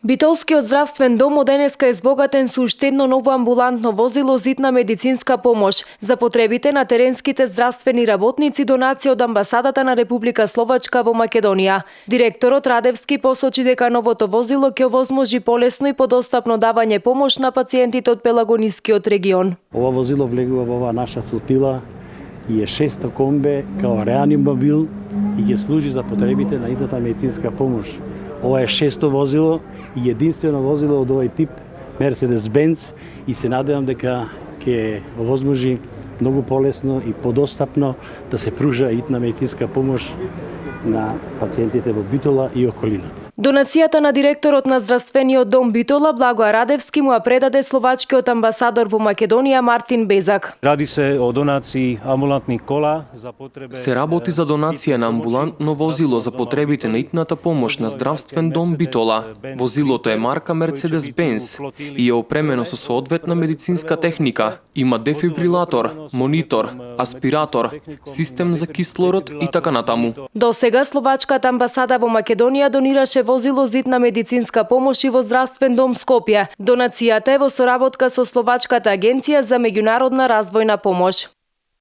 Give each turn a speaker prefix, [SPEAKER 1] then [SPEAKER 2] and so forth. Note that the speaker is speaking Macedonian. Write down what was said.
[SPEAKER 1] Битолскиот здравствен дом од денеска е збогатен со уште едно ново амбулантно возило за итна медицинска помош за потребите на теренските здравствени работници, донација од амбасадата на Република Словачка во Македонија. Директорот Радевски посочи дека новото возило ќе овозможи полесно и подостапно давање помош на пациентите од Пелагонискиот регион.
[SPEAKER 2] Ова возило влегува во оваа наша флотила и е 600 комбе као реанимобил и ќе служи за потребите на идната медицинска помош. Ова е 600 возило и единствено возило од овој тип Mercedes-Benz и се надевам дека ќе овозможи многу полесно и подостапно да се пружа итна медицинска помош на пациентите во Битола и околината.
[SPEAKER 1] Донацијата на директорот на здравствениот дом Битола Благоја Радевски му ја предаде словачкиот амбасадор во Македонија Мартин Безак.
[SPEAKER 3] Ради се о донацiji амбулантни кола за потребе.
[SPEAKER 4] Се работи за донација на амбулантно возило за потребите на итната помош на здравствен дом Битола. Возилото е марка Mercedes-Benz и е опремено со соодветна медицинска техника. Има дефибрилатор, монитор, аспиратор, систем за кислород и така натаму.
[SPEAKER 1] До сега словачката амбасада во Македонија донираше возило за итна медицинска помош и во здравствен дом Скопје. Донацијата е во соработка со Словачката агенција за меѓународна развојна помош.